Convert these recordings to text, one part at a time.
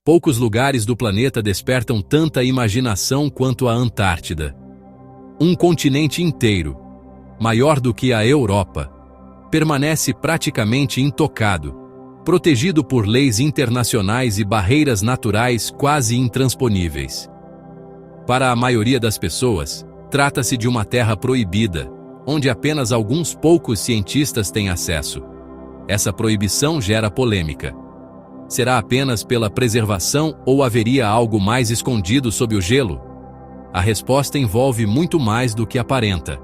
Poucos lugares do planeta despertam tanta imaginação quanto a Antártida. Um continente inteiro, maior do que a Europa, permanece praticamente intocado, protegido por leis internacionais e barreiras naturais quase intransponíveis. Para a maioria das pessoas, trata-se de uma terra proibida, onde apenas alguns poucos cientistas têm acesso. Essa proibição gera polêmica. Será apenas pela preservação ou haveria algo mais escondido sob o gelo? A resposta envolve muito mais do que aparenta.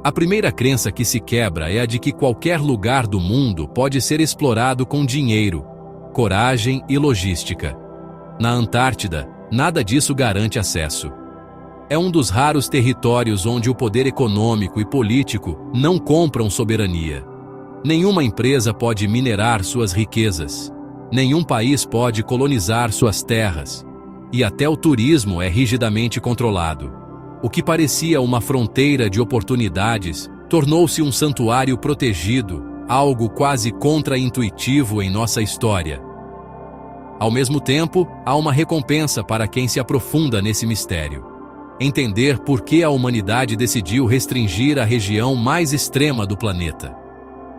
A primeira crença que se quebra é a de que qualquer lugar do mundo pode ser explorado com dinheiro, coragem e logística. Na Antártida, nada disso garante acesso. É um dos raros territórios onde o poder econômico e político não compram soberania. Nenhuma empresa pode minerar suas riquezas. Nenhum país pode colonizar suas terras. E até o turismo é rigidamente controlado. O que parecia uma fronteira de oportunidades tornou-se um santuário protegido, algo quase contra-intuitivo em nossa história. Ao mesmo tempo, há uma recompensa para quem se aprofunda nesse mistério. Entender por que a humanidade decidiu restringir a região mais extrema do planeta.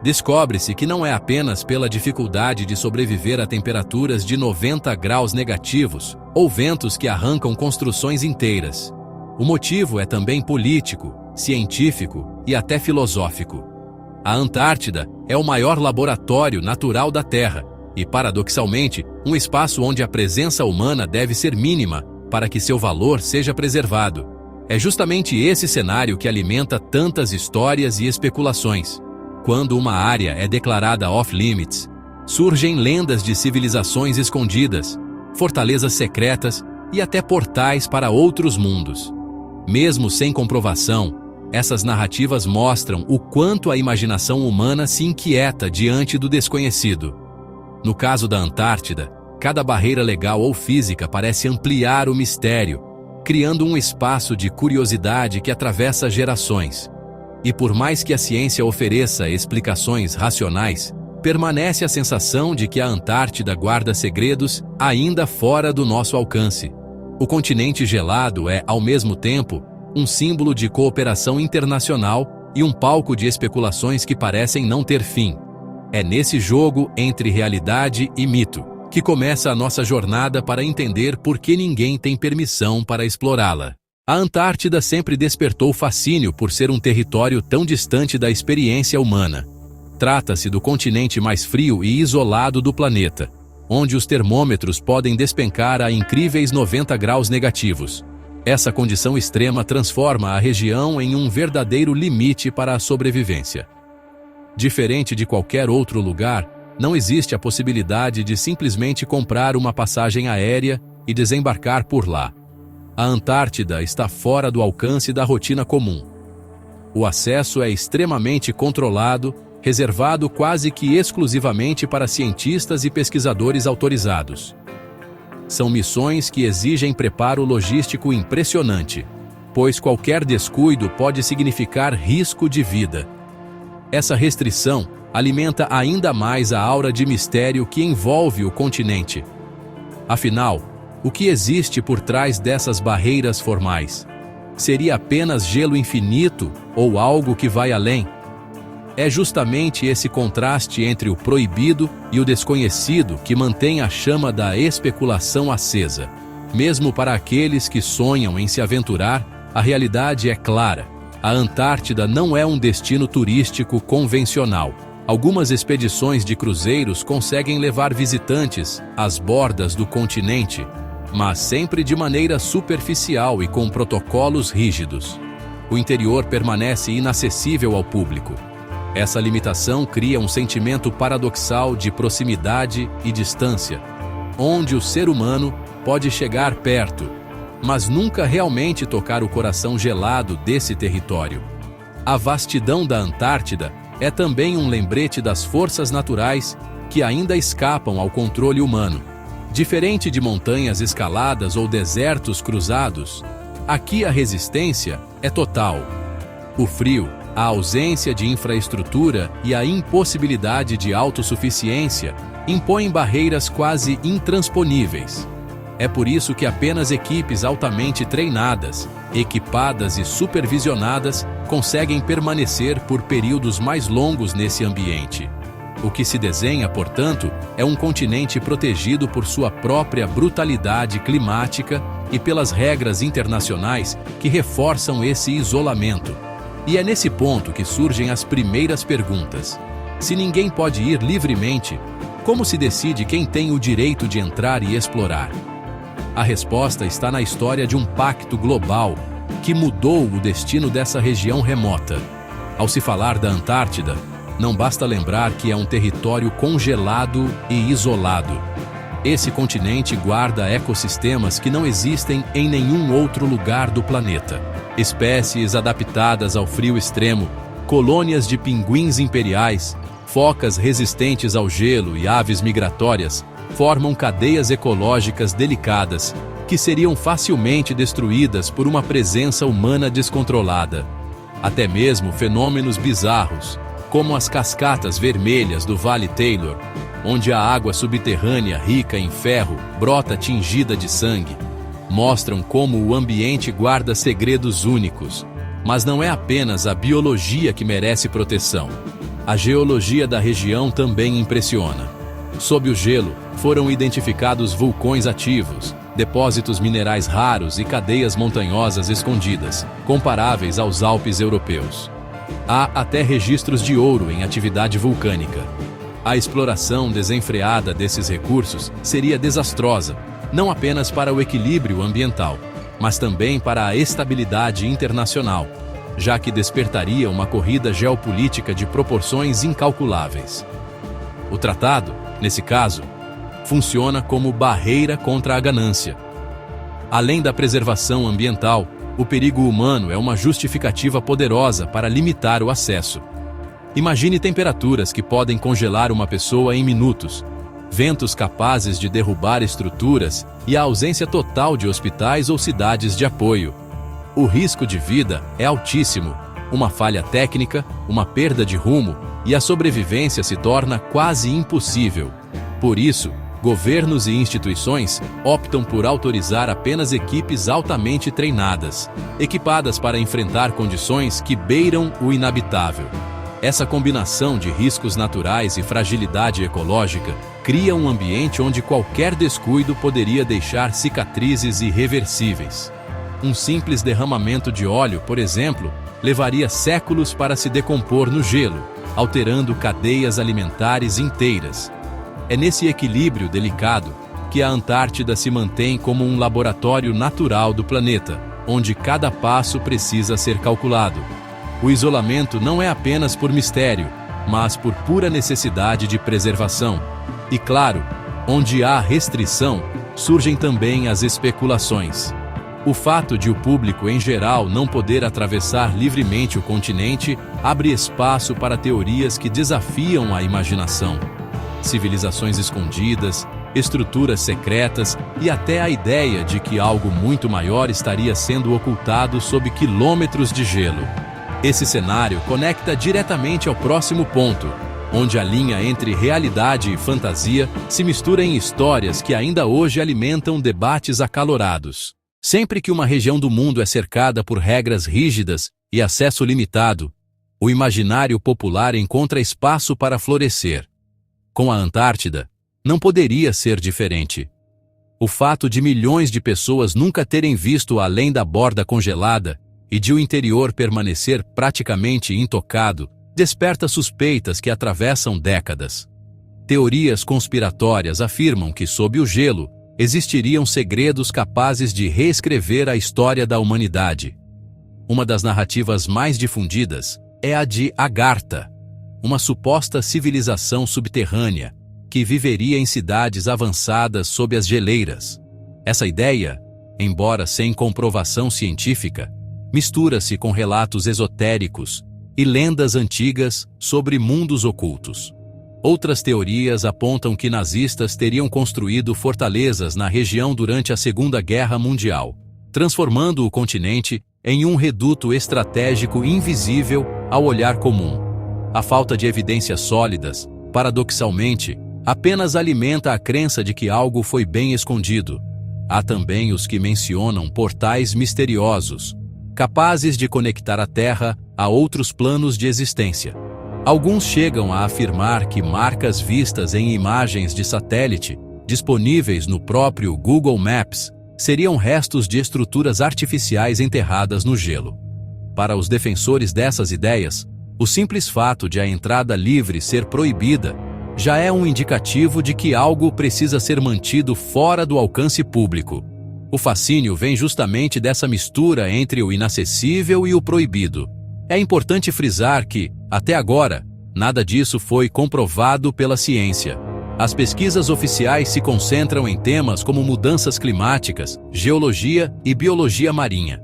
Descobre-se que não é apenas pela dificuldade de sobreviver a temperaturas de 90 graus negativos ou ventos que arrancam construções inteiras. O motivo é também político, científico e até filosófico. A Antártida é o maior laboratório natural da Terra e, paradoxalmente, um espaço onde a presença humana deve ser mínima para que seu valor seja preservado. É justamente esse cenário que alimenta tantas histórias e especulações. Quando uma área é declarada off-limits, surgem lendas de civilizações escondidas, fortalezas secretas e até portais para outros mundos. Mesmo sem comprovação, essas narrativas mostram o quanto a imaginação humana se inquieta diante do desconhecido. No caso da Antártida, cada barreira legal ou física parece ampliar o mistério, criando um espaço de curiosidade que atravessa gerações. E por mais que a ciência ofereça explicações racionais, permanece a sensação de que a Antártida guarda segredos ainda fora do nosso alcance. O continente gelado é, ao mesmo tempo, um símbolo de cooperação internacional e um palco de especulações que parecem não ter fim. É nesse jogo entre realidade e mito que começa a nossa jornada para entender por que ninguém tem permissão para explorá-la. A Antártida sempre despertou fascínio por ser um território tão distante da experiência humana. Trata-se do continente mais frio e isolado do planeta, onde os termômetros podem despencar a incríveis 90 graus negativos. Essa condição extrema transforma a região em um verdadeiro limite para a sobrevivência. Diferente de qualquer outro lugar, não existe a possibilidade de simplesmente comprar uma passagem aérea e desembarcar por lá. A Antártida está fora do alcance da rotina comum. O acesso é extremamente controlado, reservado quase que exclusivamente para cientistas e pesquisadores autorizados. São missões que exigem preparo logístico impressionante, pois qualquer descuido pode significar risco de vida. Essa restrição alimenta ainda mais a aura de mistério que envolve o continente. Afinal, o que existe por trás dessas barreiras formais? Seria apenas gelo infinito ou algo que vai além? É justamente esse contraste entre o proibido e o desconhecido que mantém a chama da especulação acesa. Mesmo para aqueles que sonham em se aventurar, a realidade é clara. A Antártida não é um destino turístico convencional. Algumas expedições de cruzeiros conseguem levar visitantes às bordas do continente, mas sempre de maneira superficial e com protocolos rígidos. O interior permanece inacessível ao público. Essa limitação cria um sentimento paradoxal de proximidade e distância, onde o ser humano pode chegar perto, mas nunca realmente tocar o coração gelado desse território. A vastidão da Antártida é também um lembrete das forças naturais que ainda escapam ao controle humano. Diferente de montanhas escaladas ou desertos cruzados, aqui a resistência é total. O frio, a ausência de infraestrutura e a impossibilidade de autossuficiência impõem barreiras quase intransponíveis. É por isso que apenas equipes altamente treinadas, equipadas e supervisionadas conseguem permanecer por períodos mais longos nesse ambiente. O que se desenha, portanto, é um continente protegido por sua própria brutalidade climática e pelas regras internacionais que reforçam esse isolamento. E é nesse ponto que surgem as primeiras perguntas. Se ninguém pode ir livremente, como se decide quem tem o direito de entrar e explorar? A resposta está na história de um pacto global que mudou o destino dessa região remota. Ao se falar da Antártida, não basta lembrar que é um território congelado e isolado. Esse continente guarda ecossistemas que não existem em nenhum outro lugar do planeta. Espécies adaptadas ao frio extremo, colônias de pinguins imperiais, focas resistentes ao gelo e aves migratórias formam cadeias ecológicas delicadas que seriam facilmente destruídas por uma presença humana descontrolada. Até mesmo fenômenos bizarros, como as cascatas vermelhas do Vale Taylor, onde a água subterrânea rica em ferro brota tingida de sangue, mostram como o ambiente guarda segredos únicos. Mas não é apenas a biologia que merece proteção. A geologia da região também impressiona. Sob o gelo, foram identificados vulcões ativos, depósitos minerais raros e cadeias montanhosas escondidas, comparáveis aos Alpes europeus. Há até registros de ouro em atividade vulcânica. A exploração desenfreada desses recursos seria desastrosa, não apenas para o equilíbrio ambiental, mas também para a estabilidade internacional, já que despertaria uma corrida geopolítica de proporções incalculáveis. O tratado, nesse caso, funciona como barreira contra a ganância. Além da preservação ambiental, o perigo humano é uma justificativa poderosa para limitar o acesso. Imagine temperaturas que podem congelar uma pessoa em minutos, ventos capazes de derrubar estruturas e a ausência total de hospitais ou cidades de apoio. O risco de vida é altíssimo, uma falha técnica, uma perda de rumo e a sobrevivência se torna quase impossível. Por isso, governos e instituições optam por autorizar apenas equipes altamente treinadas, equipadas para enfrentar condições que beiram o inabitável. Essa combinação de riscos naturais e fragilidade ecológica cria um ambiente onde qualquer descuido poderia deixar cicatrizes irreversíveis. Um simples derramamento de óleo, por exemplo, levaria séculos para se decompor no gelo, alterando cadeias alimentares inteiras. É nesse equilíbrio delicado que a Antártida se mantém como um laboratório natural do planeta, onde cada passo precisa ser calculado. O isolamento não é apenas por mistério, mas por pura necessidade de preservação. E claro, onde há restrição, surgem também as especulações. O fato de o público em geral não poder atravessar livremente o continente abre espaço para teorias que desafiam a imaginação. Civilizações escondidas, estruturas secretas e até a ideia de que algo muito maior estaria sendo ocultado sob quilômetros de gelo. Esse cenário conecta diretamente ao próximo ponto, onde a linha entre realidade e fantasia se mistura em histórias que ainda hoje alimentam debates acalorados. Sempre que uma região do mundo é cercada por regras rígidas e acesso limitado, o imaginário popular encontra espaço para florescer. Com a Antártida, não poderia ser diferente. O fato de milhões de pessoas nunca terem visto além da borda congelada e de o interior permanecer praticamente intocado desperta suspeitas que atravessam décadas. Teorias conspiratórias afirmam que, sob o gelo, existiriam segredos capazes de reescrever a história da humanidade. Uma das narrativas mais difundidas é a de Agartha, uma suposta civilização subterrânea que viveria em cidades avançadas sob as geleiras. Essa ideia, embora sem comprovação científica, mistura-se com relatos esotéricos e lendas antigas sobre mundos ocultos. Outras teorias apontam que nazistas teriam construído fortalezas na região durante a Segunda Guerra Mundial, transformando o continente em um reduto estratégico invisível ao olhar comum. A falta de evidências sólidas, paradoxalmente, apenas alimenta a crença de que algo foi bem escondido. há também os que mencionam portais misteriosos, capazes de conectar a Terra a outros planos de existência. Alguns chegam a afirmar que marcas vistas em imagens de satélite, disponíveis no próprio Google Maps, seriam restos de estruturas artificiais enterradas no gelo. Para os defensores dessas ideias, o simples fato de a entrada livre ser proibida já é um indicativo de que algo precisa ser mantido fora do alcance público. O fascínio vem justamente dessa mistura entre o inacessível e o proibido. É importante frisar que, até agora, nada disso foi comprovado pela ciência. As pesquisas oficiais se concentram em temas como mudanças climáticas, geologia e biologia marinha.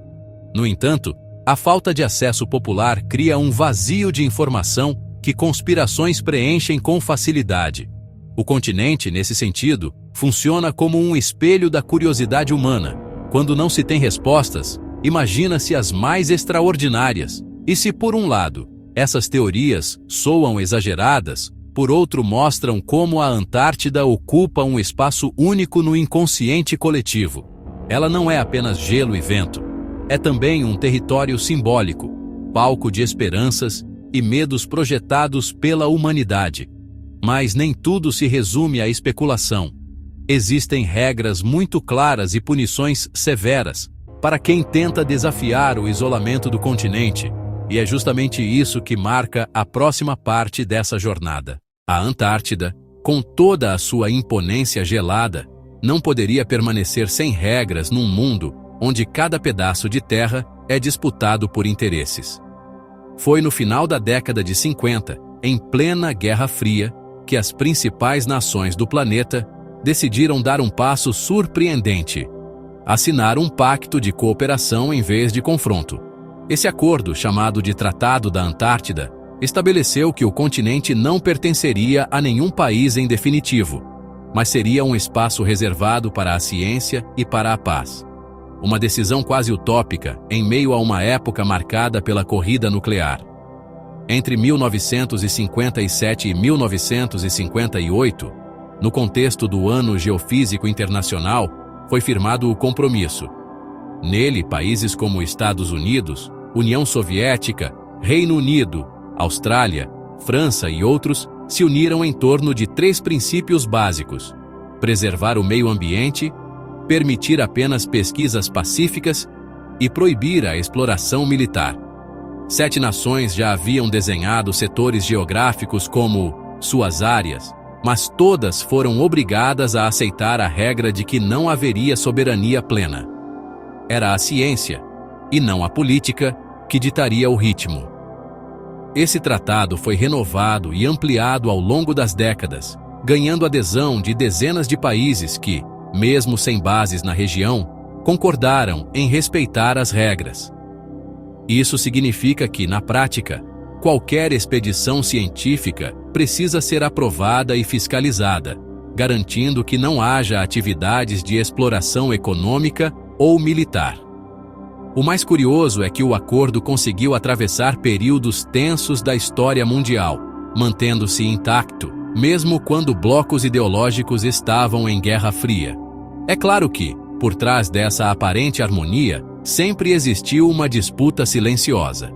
No entanto, a falta de acesso popular cria um vazio de informação que conspirações preenchem com facilidade. O continente, nesse sentido, funciona como um espelho da curiosidade humana. Quando não se tem respostas, imagina-se as mais extraordinárias. E se, por um lado, essas teorias soam exageradas, por outro mostram como a Antártida ocupa um espaço único no inconsciente coletivo. Ela não é apenas gelo e vento. É também um território simbólico, palco de esperanças e medos projetados pela humanidade. Mas nem tudo se resume à especulação. Existem regras muito claras e punições severas para quem tenta desafiar o isolamento do continente, e é justamente isso que marca a próxima parte dessa jornada. A Antártida, com toda a sua imponência gelada, não poderia permanecer sem regras num mundo onde cada pedaço de terra é disputado por interesses. Foi no final da década de 50, em plena Guerra Fria, que as principais nações do planeta decidiram dar um passo surpreendente: assinar um pacto de cooperação em vez de confronto. Esse acordo, chamado de Tratado da Antártida, estabeleceu que o continente não pertenceria a nenhum país em definitivo, mas seria um espaço reservado para a ciência e para a paz. Uma decisão quase utópica em meio a uma época marcada pela corrida nuclear. Entre 1957 e 1958, no contexto do Ano Geofísico Internacional, foi firmado o compromisso. Nele, países como Estados Unidos, União Soviética, Reino Unido, Austrália, França e outros se uniram em torno de 3 princípios básicos: preservar o meio ambiente, permitir apenas pesquisas pacíficas e proibir a exploração militar. 7 nações já haviam desenhado setores geográficos como suas áreas, mas todas foram obrigadas a aceitar a regra de que não haveria soberania plena. Era a ciência, e não a política, que ditaria o ritmo. Esse tratado foi renovado e ampliado ao longo das décadas, ganhando adesão de dezenas de países que, mesmo sem bases na região, concordaram em respeitar as regras. Isso significa que, na prática, qualquer expedição científica precisa ser aprovada e fiscalizada, garantindo que não haja atividades de exploração econômica ou militar. O mais curioso é que o acordo conseguiu atravessar períodos tensos da história mundial, mantendo-se intacto, mesmo quando blocos ideológicos estavam em Guerra Fria. É claro que, por trás dessa aparente harmonia, sempre existiu uma disputa silenciosa.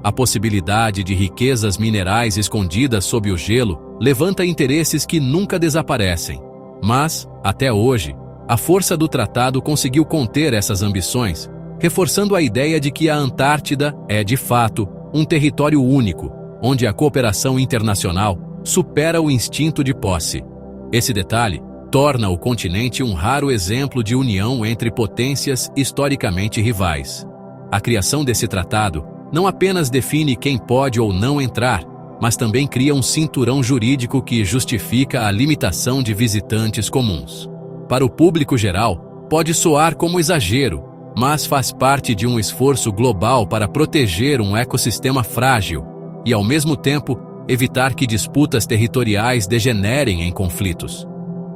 A possibilidade de riquezas minerais escondidas sob o gelo levanta interesses que nunca desaparecem. Mas, até hoje, a força do tratado conseguiu conter essas ambições, reforçando a ideia de que a Antártida é, de fato, um território único, onde a cooperação internacional supera o instinto de posse. Esse detalhe torna o continente um raro exemplo de união entre potências historicamente rivais. A criação desse tratado não apenas define quem pode ou não entrar, mas também cria um cinturão jurídico que justifica a limitação de visitantes comuns. Para o público geral, pode soar como exagero, mas faz parte de um esforço global para proteger um ecossistema frágil e, ao mesmo tempo, evitar que disputas territoriais degenerem em conflitos.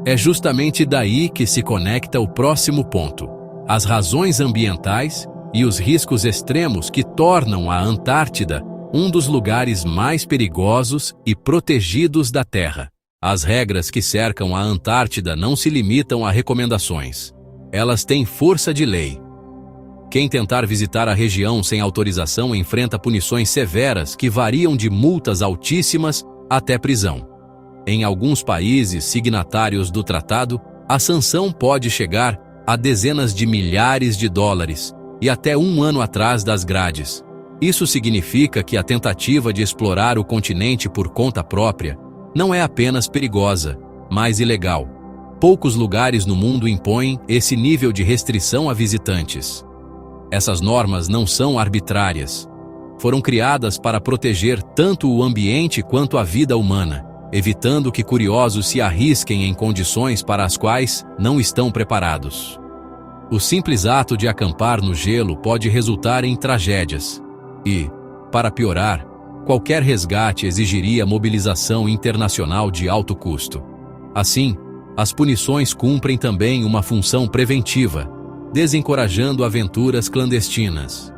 É justamente daí que se conecta o próximo ponto: as razões ambientais e os riscos extremos que tornam a Antártida um dos lugares mais perigosos e protegidos da Terra. As regras que cercam a Antártida não se limitam a recomendações. Elas têm força de lei. Quem tentar visitar a região sem autorização enfrenta punições severas que variam de multas altíssimas até prisão. Em alguns países signatários do tratado, a sanção pode chegar a dezenas de milhares de dólares e até 1 ano atrás das grades. Isso significa que a tentativa de explorar o continente por conta própria não é apenas perigosa, mas ilegal. Poucos lugares no mundo impõem esse nível de restrição a visitantes. Essas normas não são arbitrárias. Foram criadas para proteger tanto o ambiente quanto a vida humana, evitando que curiosos se arrisquem em condições para as quais não estão preparados. O simples ato de acampar no gelo pode resultar em tragédias. E, para piorar, qualquer resgate exigiria mobilização internacional de alto custo. Assim, as punições cumprem também uma função preventiva, desencorajando aventuras clandestinas.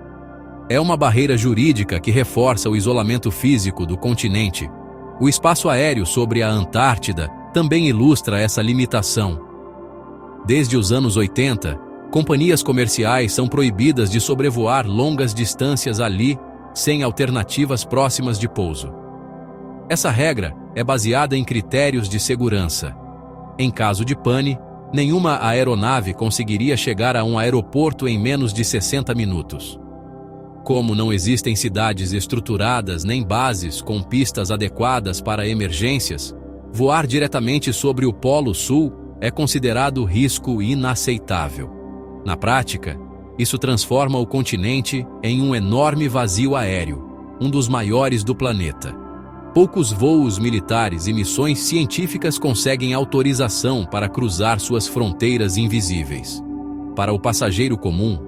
É uma barreira jurídica que reforça o isolamento físico do continente. O espaço aéreo sobre a Antártida também ilustra essa limitação. Desde os anos 80, companhias comerciais são proibidas de sobrevoar longas distâncias ali, sem alternativas próximas de pouso. Essa regra é baseada em critérios de segurança. Em caso de pane, nenhuma aeronave conseguiria chegar a um aeroporto em menos de 60 minutos. Como não existem cidades estruturadas nem bases com pistas adequadas para emergências, voar diretamente sobre o Polo Sul é considerado risco inaceitável. Na prática, isso transforma o continente em um enorme vazio aéreo, um dos maiores do planeta. Poucos voos militares e missões científicas conseguem autorização para cruzar suas fronteiras invisíveis. Para o passageiro comum,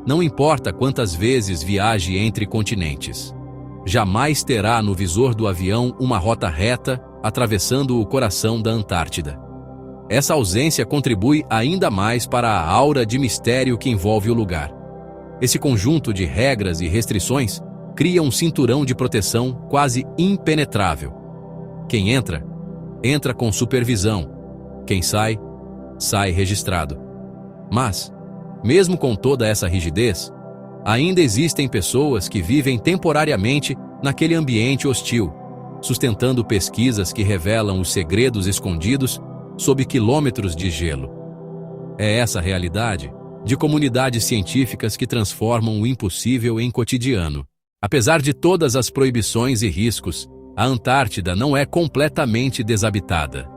não importa quantas vezes viaje entre continentes. Jamais terá no visor do avião uma rota reta atravessando o coração da Antártida. Essa ausência contribui ainda mais para a aura de mistério que envolve o lugar. Esse conjunto de regras e restrições cria um cinturão de proteção quase impenetrável. Quem entra, entra com supervisão. Quem sai, sai registrado. Mas, mesmo com toda essa rigidez, ainda existem pessoas que vivem temporariamente naquele ambiente hostil, sustentando pesquisas que revelam os segredos escondidos sob quilômetros de gelo. É essa realidade de comunidades científicas que transformam o impossível em cotidiano. Apesar de todas as proibições e riscos, a Antártida não é completamente desabitada.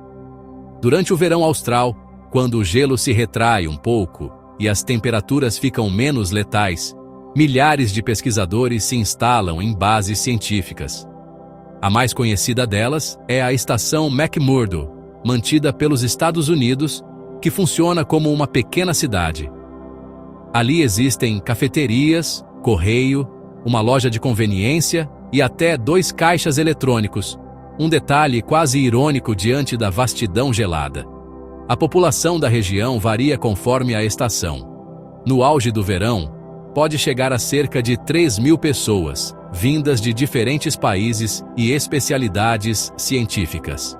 Durante o verão austral, quando o gelo se retrai um pouco e as temperaturas ficam menos letais, milhares de pesquisadores se instalam em bases científicas. A mais conhecida delas é a Estação McMurdo, mantida pelos Estados Unidos, que funciona como uma pequena cidade. Ali existem cafeterias, correio, uma loja de conveniência e até 2 caixas eletrônicos, um detalhe quase irônico diante da vastidão gelada. A população da região varia conforme a estação. No auge do verão, pode chegar a cerca de 3.000 pessoas, vindas de diferentes países e especialidades científicas.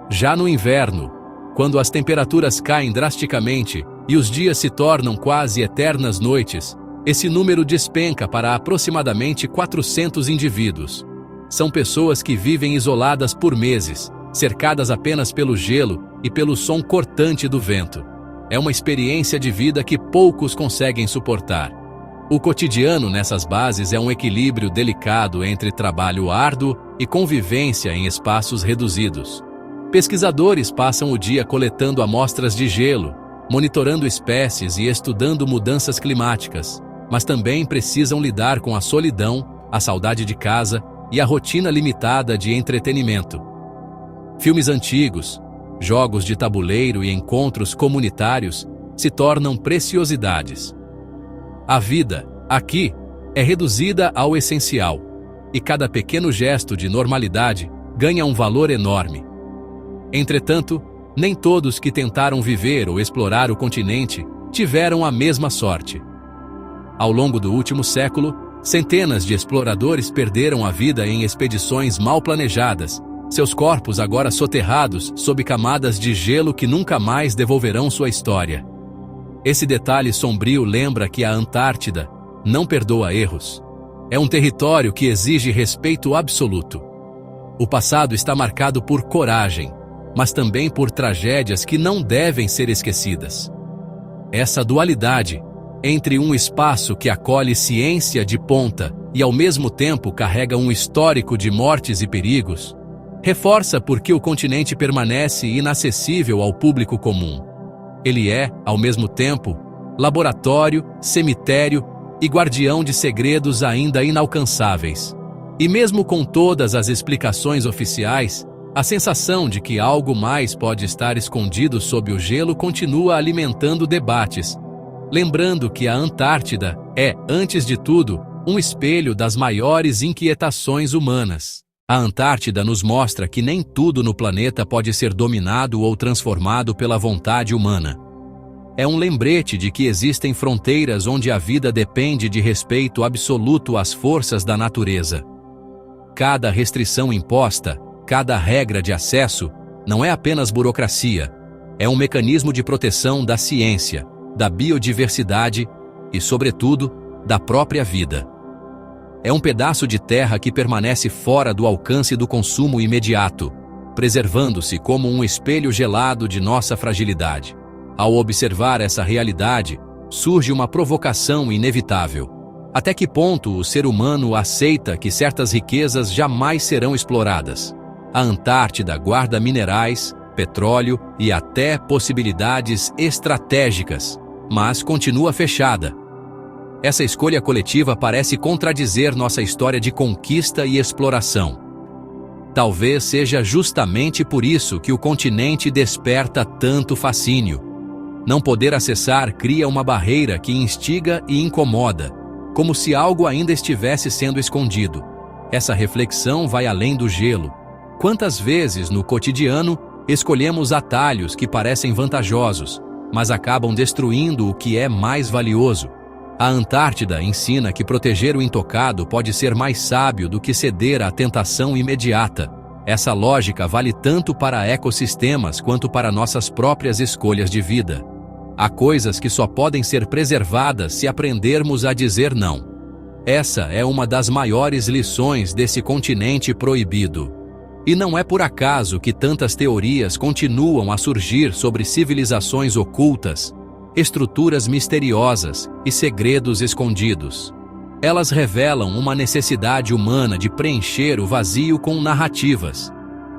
Já no inverno, quando as temperaturas caem drasticamente e os dias se tornam quase eternas noites, esse número despenca para aproximadamente 400 indivíduos. São pessoas que vivem isoladas por meses, cercadas apenas pelo gelo e pelo som cortante do vento. É uma experiência de vida que poucos conseguem suportar. O cotidiano nessas bases é um equilíbrio delicado entre trabalho árduo e convivência em espaços reduzidos. Pesquisadores passam o dia coletando amostras de gelo, monitorando espécies e estudando mudanças climáticas, mas também precisam lidar com a solidão, a saudade de casa e a rotina limitada de entretenimento. Filmes antigos, jogos de tabuleiro e encontros comunitários se tornam preciosidades. A vida, aqui, é reduzida ao essencial, e cada pequeno gesto de normalidade ganha um valor enorme. Entretanto, nem todos que tentaram viver ou explorar o continente tiveram a mesma sorte. Ao longo do último século, centenas de exploradores perderam a vida em expedições mal planejadas, seus corpos agora soterrados sob camadas de gelo que nunca mais devolverão sua história. Esse detalhe sombrio lembra que a Antártida não perdoa erros. É um território que exige respeito absoluto. O passado está marcado por coragem, mas também por tragédias que não devem ser esquecidas. Essa dualidade entre um espaço que acolhe ciência de ponta e ao mesmo tempo carrega um histórico de mortes e perigos, reforça por que o continente permanece inacessível ao público comum. Ele é, ao mesmo tempo, laboratório, cemitério e guardião de segredos ainda inalcançáveis. E mesmo com todas as explicações oficiais, a sensação de que algo mais pode estar escondido sob o gelo continua alimentando debates, lembrando que a Antártida é, antes de tudo, um espelho das maiores inquietações humanas. A Antártida nos mostra que nem tudo no planeta pode ser dominado ou transformado pela vontade humana. É um lembrete de que existem fronteiras onde a vida depende de respeito absoluto às forças da natureza. Cada restrição imposta, cada regra de acesso, não é apenas burocracia, é um mecanismo de proteção da ciência, da biodiversidade e, sobretudo, da própria vida. É um pedaço de terra que permanece fora do alcance do consumo imediato, preservando-se como um espelho gelado de nossa fragilidade. Ao observar essa realidade, surge uma provocação inevitável. Até que ponto o ser humano aceita que certas riquezas jamais serão exploradas? A Antártida guarda minerais, petróleo e até possibilidades estratégicas, mas continua fechada. Essa escolha coletiva parece contradizer nossa história de conquista e exploração. Talvez seja justamente por isso que o continente desperta tanto fascínio. Não poder acessar cria uma barreira que instiga e incomoda, como se algo ainda estivesse sendo escondido. Essa reflexão vai além do gelo. Quantas vezes, no cotidiano, escolhemos atalhos que parecem vantajosos, mas acabam destruindo o que é mais valioso? A Antártida ensina que proteger o intocado pode ser mais sábio do que ceder à tentação imediata. Essa lógica vale tanto para ecossistemas quanto para nossas próprias escolhas de vida. Há coisas que só podem ser preservadas se aprendermos a dizer não. Essa é uma das maiores lições desse continente proibido. E não é por acaso que tantas teorias continuam a surgir sobre civilizações ocultas, estruturas misteriosas e segredos escondidos. Elas revelam uma necessidade humana de preencher o vazio com narrativas.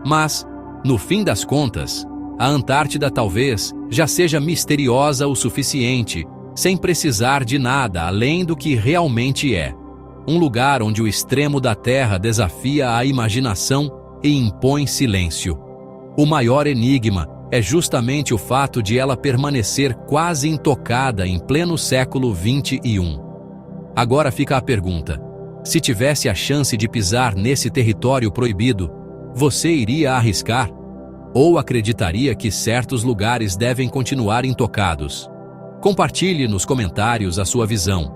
Mas, no fim das contas, a Antártida talvez já seja misteriosa o suficiente, sem precisar de nada além do que realmente é. Um lugar onde o extremo da Terra desafia a imaginação e impõe silêncio. O maior enigma é justamente o fato de ela permanecer quase intocada em pleno século XXI. Agora fica a pergunta: se tivesse a chance de pisar nesse território proibido, você iria arriscar? Ou acreditaria que certos lugares devem continuar intocados? Compartilhe nos comentários a sua visão,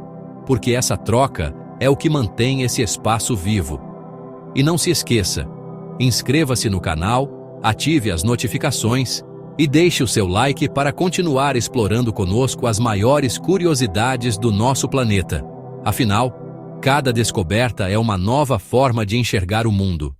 porque essa troca é o que mantém esse espaço vivo. E não se esqueça, inscreva-se no canal, ative as notificações e deixe o seu like para continuar explorando conosco as maiores curiosidades do nosso planeta. Afinal, cada descoberta é uma nova forma de enxergar o mundo.